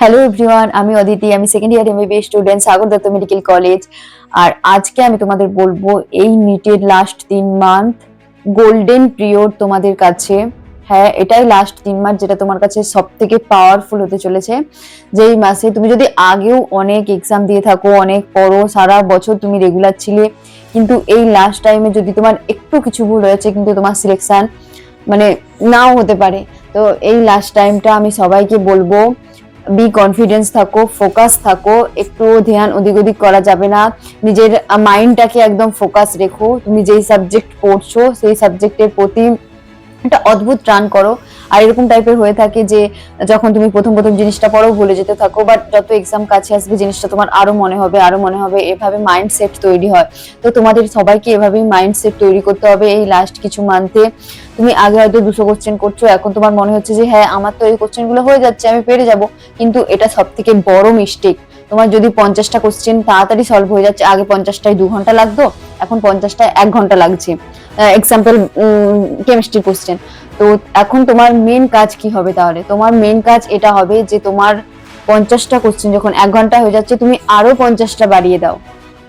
Hello everyone, আমি অদিতি। আমি second year MBBS student, Sagar Dutta medical college. আর আজকে আমি তোমাদের বলবো এই নিটের লাস্ট 3 মান্থ গোল্ডেন পিরিয়ড তোমাদের কাছে। হ্যাঁ, এটাই লাস্ট 3 মাস যেটা তোমার কাছে সব থেকে পাওয়ারফুল হতে চলেছে। যেই মাসে তুমি যদি আগেও অনেক এক্সাম দিয়ে থাকো, অনেক পড়ো, সারা বছর তুমি রেগুলার ছিলে, কিন্তু এই লাস্ট টাইমে যদি তোমার একটু কিছু ভুল হয়েছে, কিন্তু তোমার সিলেকশন মানে নাও হতে পারে। তো এই লাস্ট টাইমটা আমি সবাইকে বলবো, বি কনফিডেন্স থাকো, ফোকাস থাকো, একটু ধ্যান ওদিক ওদিক করা যাবে না। নিজের মাইন্ডটাকে একদম ফোকাস রেখো। তুমি যেই সাবজেক্ট পড়ছো সেই সাবজেক্টের প্রতি একটা অদ্ভুত টান করো। আর এরকম টাইপের হয়ে থাকে যে যখন তুমি প্রথম প্রথম জিনিসটা পড়ো ভুলে যেতে থাকো, বাট যত এক্সাম কাছে আসবে জিনিসটা তোমার আরো মনে হবে, আরো মনে হবে। এভাবে মাইন্ডসেট তৈরি হয়। তো তোমাদের সবাইকে এভাবেই মাইন্ডসেট তৈরি করতে হবে এই লাস্ট কিছু মান্থে। তুমি আগে হয়তো 200 কোশ্চেন করছো, এখন তোমার মনে হচ্ছে যে হ্যাঁ আমার তো এই কোশ্চেন গুলো হয়ে যাচ্ছে, আমি পেরে যাব। কিন্তু এটা সব থেকে বড় মিস্টেক। তোমার যদি 50টা কোশ্চেন তাড়াতাড়ি সলভ হয়ে যাচ্ছে, আগে 50টায় 2 ঘন্টা লাগতো, এখন 50টায় 1 ঘন্টা লাগছে। Example, chemistry question. তো এখন তোমার মেন কাজ কি হবে? তাহলে তোমার মেন কাজ এটা হবে যে তোমার 50টা কোশ্চেন যখন 1 ঘন্টা হয়ে যাচ্ছে, তুমি আরো 50টা বাড়িয়ে দাও,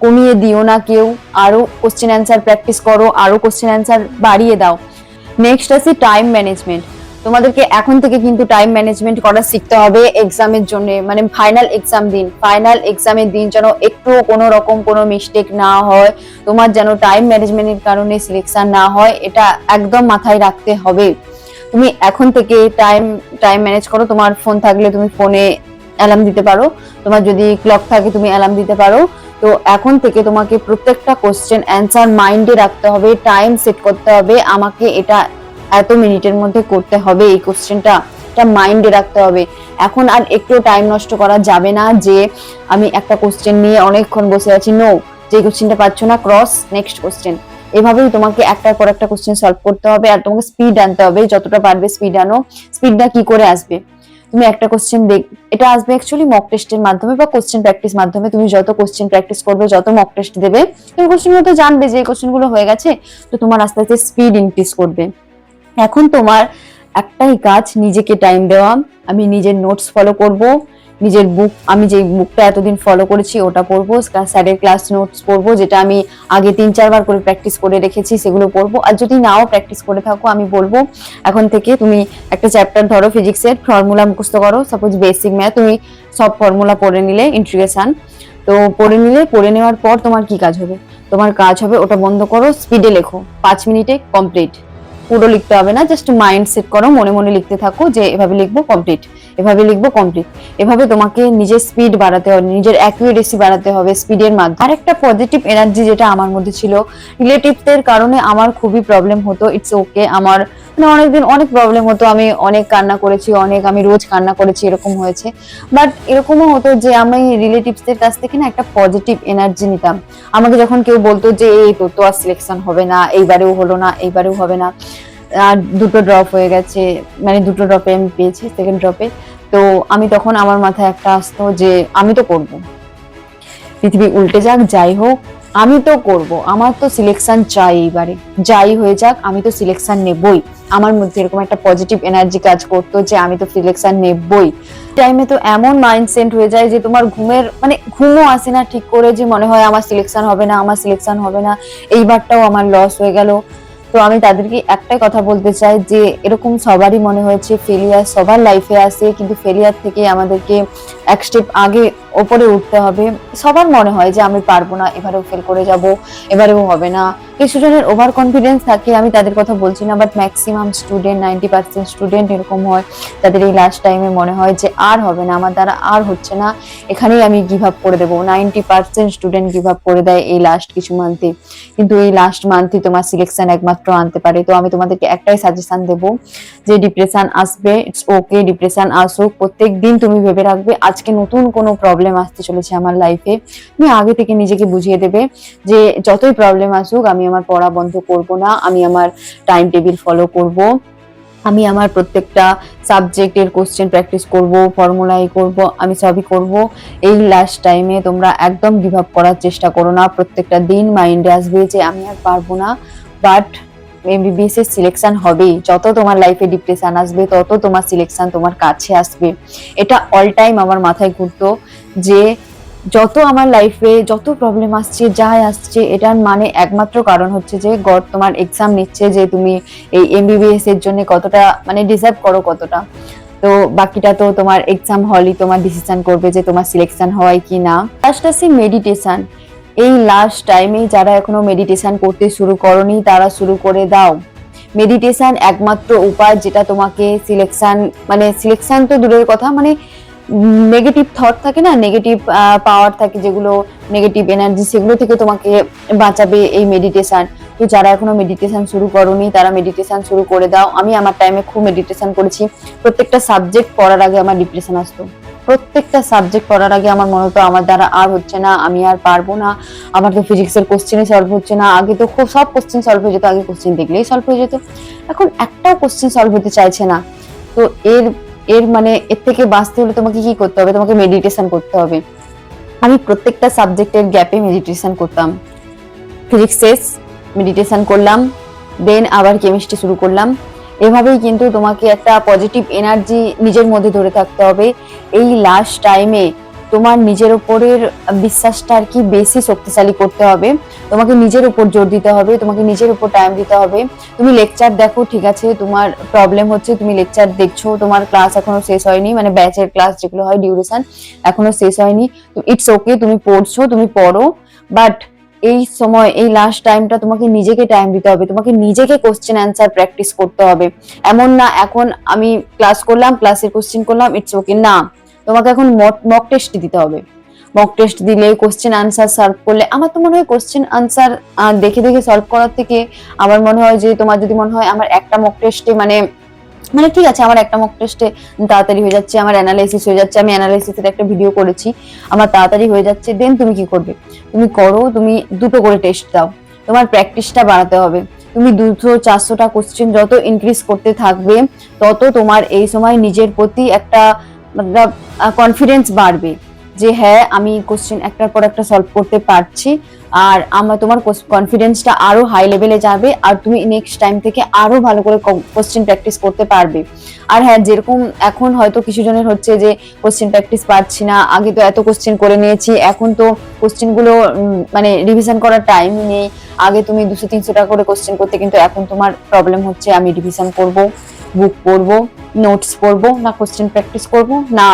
কমিয়ে দিও না কেউ। আরো কোশ্চেন অ্যান্সার প্র্যাকটিস করো, আরো কোশ্চেন অ্যান্সার বাড়িয়ে দাও। নেক্সট আছে টাইম ম্যানেজমেন্ট। তোমাদেরকে এখন থেকে কিন্তু টাইম ম্যানেজমেন্ট করা শিখতে হবে এক্সামের জন্য। মানে ফাইনাল এক্সামের দিন যেন একটু কোনো রকম কোনো মিস্টেক না হয়, তোমার যেন টাইম ম্যানেজমেন্টের কারণে সিলেকশন না হয়, এটা একদম মাথায় রাখতে হবে। তুমি এখন থেকে টাইম ম্যানেজ করো। তোমার ফোন থাকলে তুমি ফোনে অ্যালার্ম দিতে পারো, তোমার যদি ক্লক থাকে তুমি অ্যালার্ম দিতে পারো। তো এখন থেকে তোমাকে প্রত্যেকটা কোশ্চেন অ্যান্সার মাইন্ডে রাখতে হবে, টাইম সেট করতে হবে, আমাকে এটা এত মিনিটের মধ্যে করতে হবে, এই কোশ্চেনটা এটা মাইন্ডে রাখতে হবে। এখন আর একটু টাইম নষ্ট করা যাবে না যে আমি একটা কোশ্চেন নিয়ে অনেকক্ষণ বসে আছি। নো, যে কোশ্চেনটা পাচ্ছ না, ক্রস নেক্সট কোশ্চেন। এভাবেই তোমাকে একটার পর একটা কোশ্চেন সলভ করতে হবে। আর তোমাকে স্পিড আনতে হবে, যতটা পারবে স্পিড আনো। স্পিডটা কি করে আসবে? তুমি একটা কোশ্চেন এটা আসবে অ্যাকচুয়ালি মক টেস্টের মাধ্যমে বা কোশ্চেন প্র্যাকটিস মাধ্যমে। তুমি যত কোশ্চেন প্র্যাকটিস করবে, যত মক টেস্ট দেবে, তুমি কোশ্চেন মতো জানবে যে এই কোশ্চেন গুলো হয়ে গেছে। তো তোমার আস্তে আস্তে স্পিড ইনক্রিজ করবে। এখন তোমার একটাই কাজ, নিজেকে টাইম দেওয়া। আমি নিজের নোটস ফলো করব, নিজের বুক, আমি যে বুকটা এতদিন ফলো করেছি ওটা পড়বো, স্যারের ক্লাস নোটস পড়বো, যেটা আমি আগে 3-4 বার করে প্র্যাকটিস করে রেখেছি সেগুলো পড়বো। আর যদি নাও প্র্যাকটিস করে থাকো, আমি বলবো এখন থেকে তুমি একটা চ্যাপ্টার ধরো, ফিজিক্সের ফর্মুলা মুখস্থ করো। সাপোজ বেসিক ম্যাথ, তুমি সব ফর্মুলা পড়ে নিলে, ইন্টিগ্রেশন তো পড়ে নেওয়ার পর তোমার কি কাজ হবে? তোমার কাজ হবে ওটা বন্ধ করো, স্পিডে লেখো, 5 মিনিটে কমপ্লিট। পুরো লিখতে হবে না, জাস্ট মাইন্ড সেট করো, মনে মনে লিখতে থাকো যে এভাবে লিখবো কমপ্লিট, এভাবে লিখবো কমপ্লিট। এভাবে তোমাকে নিজের স্পিড বাড়াতে হবে, নিজের অ্যাকুরেসি বাড়াতে হবে স্পিডের মাধ্যমে। আর একটা পজিটিভ এনার্জি যেটা আমার মধ্যে ছিল, রিলেটিভদের কারণে আমার খুবই প্রবলেম হতো। ইটস ওকে, আমার মানে অনেকদিন অনেক প্রবলেম হতো, আমি অনেক কান্না করেছি, আমি রোজ কান্না করেছি, এরকম হয়েছে। বাট এরকমও হতো যে আমি রিলেটিভসদের কাছ থেকে না একটা পজিটিভ এনার্জি নিতাম। আমাকে যখন কেউ বলতো যে এই তো আর সিলেকশন হবে না, এইবারেও হলো না, এইবারেও হবে না, আর 2টো ড্রপ হয়ে গেছে, মানে 2টো ড্রপে আমি পেয়েছি, সেকেন্ড ড্রপে। তো আমি তখন আমার মাথায় একটা আসতো যে আমি তো করব, পৃথিবী উল্টে যাক যাই হোক আমি তো করব, আমার তো সিলেকশন চাই, এইবারে যাই হয়ে যাক আমি তো সিলেকশন নেবই। আমার মধ্যে এরকম একটা পজিটিভ এনার্জি কাজ করতো যে আমি তো সিলেকশন নেবই। টাইমে তো এমন মাইন্ডসেট হয়ে যায় যে তোমার ঘুমও আসে না ঠিক করে, যে মনে হয় আমার সিলেকশন হবে না, আমার সিলেকশন হবে না, এইবারটাও আমার লস হয়ে গেল। তো আমি তাদেরকে একটাই কথা বলতে চাই যে এরকম সবারই মনে হয়েছে, ফেলিয়ার সবার লাইফে আসে, কিন্তু ফেলিয়ার থেকে আমাদেরকে এক স্টেপ আগে ওপরে উঠতে হবে। সবার মনে হয় যে আমি পারবো না, এবারেও ফেল করে যাব, এবারেও হবে না। কিছু জনের ওভার কনফিডেন্স থাকে, আমি তাদের কথা বলছি না, বাট ম্যাক্সিমাম স্টুডেন্ট, 90% স্টুডেন্ট এরকম হয়। তাদের এই লাস্ট টাইমে মনে হয় যে আর হবে না, আমার দ্বারা আর হচ্ছে না, এখানেই আমি গিভ আপ করে দেবো। 90% স্টুডেন্ট গিভ আপ করে দেয় এই লাস্ট কিছু মান্থে। কিন্তু এই লাস্ট মান্থে তোমার সিলেকশন একমাত্র আনতে পারে। তো আমি তোমাদেরকে একটাই সাজেশন দেবো, যে ডিপ্রেশন আসবে, ইটস ওকে, ডিপ্রেশন আসুক, প্রত্যেক দিন তুমি ভেবে রাখবে আজকে নতুন কোনো প্রবলেম আসতে চলেছে আমার লাইফে। তুমি আগে থেকে নিজেকে বুঝিয়ে দেবে যে যতই প্রবলেম আসুক আমি আমার পড়া বন্ধ করব না, আমি আমার টাইম টেবিল ফলো করব, আমি আমার প্রত্যেকটা সাবজেক্টের কোশ্চেন প্র্যাকটিস করব, ফর্মুলাই করব, আমি সবই করব। এই লাস্ট টাইমে তোমরা একদম গিভ আপ করার চেষ্টা করো না। প্রত্যেকটা দিন মাইন্ডে আসবে যে আমি আর পারবো না, বাট এমবিবিএস এর সিলেকশন হবে, যত তোমার লাইফে ডিপ্রেশন আসবে তত তোমার সিলেকশন তোমার কাছে আসবে। এটা অল টাইম আমার মাথায় ঘুরতো যে যত আমার লাইফে যত প্রবলেম আসছে যাই আসছে, এটার মানে একমাত্র কারণ হচ্ছে যে গড তোমার এক্সাম নিচ্ছে যে তুমি এই এমবিবিএস এর জন্য কতটা মানে ডিজার্ভ করো কতটা। তো বাকিটা তো তোমার এক্সাম হলই তোমার ডিসিশন করবে যে তোমার সিলেকশন হয় কি না। লাস্ট আছে মেডিটেশন। এই লাস্ট টাইমে যারা এখনো মেডিটেশন করতে শুরু করনি তারা শুরু করে দাও। মেডিটেশন একমাত্র উপায় যেটা তোমাকে সিলেকশন, মানে সিলেকশন তো দূরের কথা, মানে নেগেটিভ থট থাকে না, নেগেটিভ পাওয়ার থাকে যেগুলো, নেগেটিভ এনার্জি, সেগুলো থেকে তোমাকে বাঁচাবে এই মেডিটেশন। তো যারা এখনো মেডিটেশন শুরু করোনি তারা মেডিটেশন শুরু করে দাও। আমি আমার টাইমে খুব মেডিটেশন করেছি। প্রত্যেকটা সাবজেক্ট পড়ার আগে আমার ডিপ্রেশন আসতো, প্রত্যেকটা সাবজেক্ট পড়ার আগে আমার মনে হতো আমার দ্বারা আর হচ্ছে না, আমি আর পারবো না, আমার তো ফিজিক্সের কোশ্চেনই সলভ হচ্ছে না। আগে তো খুব সব কোশ্চেন সলভ হয়ে যেত, আগে কোশ্চেন দেখলেই সলভ হয়ে যেত, এখন একটাও কোশ্চেন সলভ হতে চাইছে না। তো এর এর মানে এর থেকে বাঁচতে হলে তোমাকে কি করতে হবে, তোমাকে মেডিটেশন করতে হবে। আমি প্রত্যেকটা সাবজেক্টের গ্যাপে মেডিটেশন করতাম। ফিজিক্স শেষ, মেডিটেশন করলাম, দেন আবার কেমিস্ট্রি শুরু করলাম। এভাবেই কিন্তু তোমাকে একটা পজিটিভ এনার্জি নিজের মধ্যে ধরে থাকতে হবে। এই লাস্ট টাইমে তোমার নিজের উপরের বিশ্বাসটা আর কি বেশি শক্তিশালী করতে হবে। তোমাকে নিজের উপর জোর দিতে হবে, তোমাকে নিজের উপর টাইম দিতে হবে। তুমি লেকচার দেখো, ঠিক আছে, তোমার প্রবলেম হচ্ছে তুমি লেকচার দেখছো, তোমার ক্লাস এখনো শেষ হয়নি, মানে ব্যাচের ক্লাস যেগুলো হয় ডিউরেশন এখনো শেষ হয়নি, তো ইটস ওকে, তুমি পড়ছো, তুমি পড়ো। বাট এই সময়, এই লাস্ট টাইমটা তোমাকে নিজেকে টাইম দিতে হবে, তোমাকে নিজেকে কোশ্চেন অ্যান্সার প্র্যাকটিস করতে হবে। এমন না এখন আমি ক্লাস করলাম, ক্লাসের কোশ্চেন করলাম, ইটস ওকে, না, তোমাকে এখন মক টেস্ট দিতে হবে। মক টেস্ট দিলে, কোশ্চেন আনসার সলভ করলে, আমার তো মনে হয় কোশ্চেন আনসার দেখে দেখে সলভ করার থেকে আমার মনে হয় যে তোমার যদি মনে হয় আমার একটা মক টেস্টে মানে মানে ঠিক আছে, আমার একটা মক টেস্টে তাড়াতাড়ি হয়ে যাচ্ছে, আমার অ্যানালাইসিস হয়ে যাচ্ছে, আমি অ্যানালাইসিসের একটা ভিডিও করেছি, আমার তাড়াতাড়ি হয়ে যাচ্ছে, দেন তুমি কি করবে, তুমি করো, তুমি দুটো করে টেস্ট দাও, তোমার প্র্যাকটিসটা বাড়াতে হবে। তুমি 200-400টা কোশ্চেন যত ইনক্রিজ করতে থাকবে তত তোমার এই সময় নিজের প্রতি একটা মতলব কনফিডেন্স বাড়বে যে হ্যাঁ আমি কোশ্চেন একটার পর একটা সলভ করতে পারছি। আর তোমার কনফিডেন্সটা আরো হাই লেভেলে যাবে, আর তুমি নেক্সট টাইম থেকে আরো ভালো করে কোশ্চেন প্র্যাকটিস করতে পারবে। আর হ্যাঁ, যেরকম এখন হয়তো কিছু জনের হচ্ছে যে কোশ্চেন প্র্যাকটিস পারছি না, আগে তো এত কোশ্চেন করে নিয়েছি, এখন তো কোশ্চেন গুলো মানে রিভিশন করার টাইম নেই। আগে তুমি 200-300টা করে কোশ্চেন করতে, কিন্তু এখন তোমার প্রবলেম হচ্ছে আমি রিভিশন করব, বুক পড়বো, নোটস পড়বো, না কোশ্চেন প্র্যাকটিস করব, না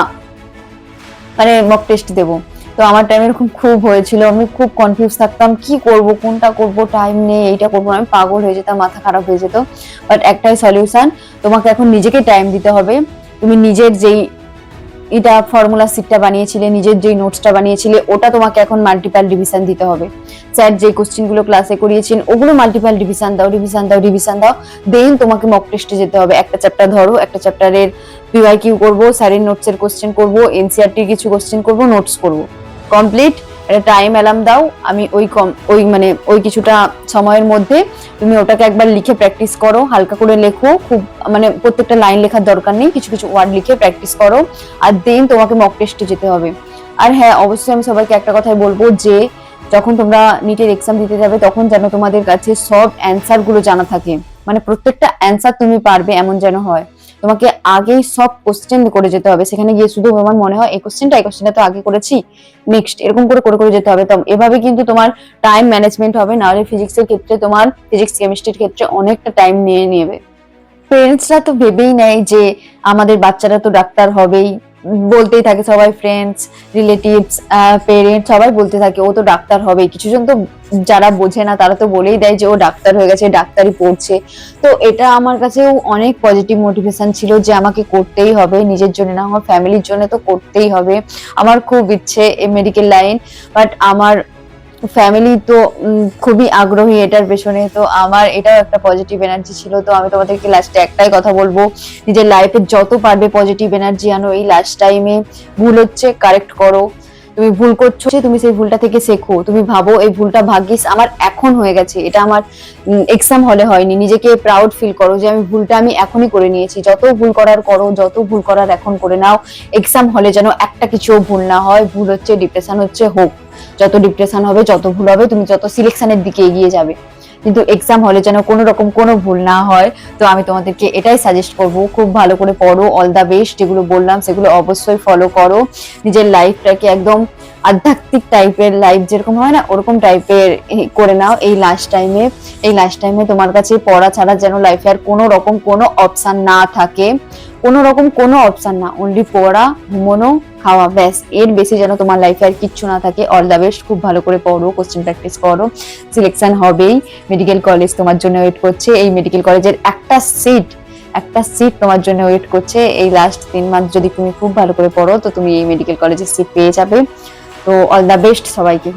মানে মক টেস্ট দেবো। তো আমার টাইম এরকম খুব হয়েছিল, আমি খুব কনফিউজ থাকতাম কি করব, কোনটা করব, টাইম নেই, এইটা করবো, আমি পাগল হয়ে যেতাম, মাথা খারাপ হয়ে যেত। বাট একটাই সলিউশন, তোমাকে এখন নিজেকে টাইম দিতে হবে। তুমি নিজের যেই এটা ফর্মুলা সিটটা বানিয়েছিলে, নিজের যেই নোটসটা বানিয়েছিলে, ওটা তোমাকে এখন মাল্টিপাল রিভিশন দিতে হবে। স্যার যে কোশ্চেন গুলো ক্লাসে করিয়েছেন ওগুলো মাল্টিপাল রিভিশন দাও, রিভিশন দাও, রিভিশন দাও। দেন তোমাকে মক টেস্টে যেতে হবে। একটা চ্যাপ্টার ধরো, একটা চ্যাপ্টারের পিওয়াইকিউ করবো, স্যারের নোটসের কোশ্চেন করবো, এনসিআরটির কিছু কোশ্চেন করবো, নোটস করবো, কমপ্লিট। একটা টাইম অ্যালার্ম দাও, আমি ওই কিছুটা সময়ের মধ্যে তুমি ওটাকে একবার লিখে প্র্যাকটিস করো, হালকা করে লেখো, খুব মানে প্রত্যেকটা লাইন লেখার দরকার নেই, কিছু কিছু ওয়ার্ড লিখে প্র্যাকটিস করো। আর দেন তোমাকে মক টেস্টে যেতে হবে। আর হ্যাঁ, অবশ্যই আমি সবাইকে একটা কথাই বলবো যে যখন তোমরা নিটের এক্সাম দিতে যাবে তখন যেন তোমাদের কাছে সব অ্যান্সার গুলো জানা থাকে, মানে প্রত্যেকটা অ্যান্সার তুমি পারবে এমন যেন হয়। তোমাকে আগেই সব কোশ্চেন করে যেতে হবে, সেখানে গিয়ে শুধু আমার মনে হয় এই কোশ্চেনটা তো আগে করেছি, নেক্সট এরকম করে করে করে যেতে হবে। তো এভাবে কিন্তু তোমার টাইম ম্যানেজমেন্ট হবে, নাহলে ফিজিক্সের ক্ষেত্রে তোমার ফিজিক্স কেমিস্ট্রির ক্ষেত্রে অনেকটা টাইম নিয়ে নেবে। পেরেন্টসরা তো ভেবেই নেয় যে আমাদের বাচ্চারা তো ডাক্তার হবেই, বলতেই থাকে সবাই, ফ্রেন্ডস, রিলেটিভস, পেরেন্টস সবাই বলতে থাকে ও তো ডাক্তার হবেই। কিছুজন তো যারা বোঝে না তারা তো বলেই দেয় যে ও ডাক্তার হয়ে গেছে, ডাক্তারি পড়ছে। তো এটা আমার কাছেও অনেক পজিটিভ মোটিভেশন ছিল যে আমাকে করতেই হবে, নিজের জন্য না, আমার ফ্যামিলির জন্য তো করতেই হবে। আমার খুব ইচ্ছে এই মেডিকেল লাইন, বাট আমার ফ্যামিলি তো খুবই আগ্রহী এটার পেছনে, তো আমার এটাও একটা পজিটিভ এনার্জি ছিল। তো আমি তোমাদেরকে লাস্টে একটাই কথা বলবো, নিজের লাইফে যত পারবে পজিটিভ এনার্জি আনো। এই লাস্ট টাইমে ভুল হচ্ছে, কারেক্ট করো। তুমি ভুল করছো, তুমি সেই ভুলটা থেকে শেখো। তুমি ভাবো এই ভুলটা ভাগ্যিস আমার এখন হয়ে গেছে, এটা আমার এক্সাম হলে হয়নি। নিজেকে প্রাউড ফিল করো যে আমি ভুলটা আমি এখনই করে নিয়েছি। যত ভুল করার করো, যত ভুল করার এখন করে নাও, এক্সাম হলে যেন একটা কিছুও ভুল না হয়। ভুল হচ্ছে, ডিপ্রেশন হচ্ছে, হোক, যত ডিপ্রেশন হবে, যত ভুল হবে, তুমি যত সিলেকশনের দিকে এগিয়ে যাবে, কিন্তু এক্সাম হলে যেন কোনো রকম কোনো ভুল না হয়। তো আমি তোমাদেরকে এটাই সাজেস্ট করব, খুব ভালো করে পড়ো, অল দ্য বেস্ট। যেগুলো বললাম সেগুলো অবশ্যই ফলো করো, নিজের লাইফটাকে একদম আধ্যাত্মিক টাইপের লাইফ যেরকম হয় না ওরকম টাইপের করে নাও এই লাস্ট টাইমে। এই লাস্ট টাইমে তোমার কাছে পড়া ছাড়া যেন লাইফে আর কোনো রকম কোনো অপশন না থাকে, কোনো রকম কোনো অপশন না, অনলি পড়া, ঘুমানো, খাওয়া, ব্যাস, এর বেশি যেন তোমার লাইফে আর কিচ্ছু না থাকে। অল দ্য বেস্ট, খুব ভালো করে পড়ো, কোশ্চেন প্র্যাকটিস করো, সিলেকশন হবেই। মেডিকেল কলেজ তোমার জন্য ওয়েট করছে, এই মেডিকেল কলেজের একটা সিট তোমার জন্য ওয়েট করছে। এই লাস্ট 3 মান্থ যদি তুমি খুব ভালো করে পড়ো তো তুমি এই মেডিকেল কলেজের সিট পেয়ে যাবে। তো অল দ্য বেস্ট সবাইকে।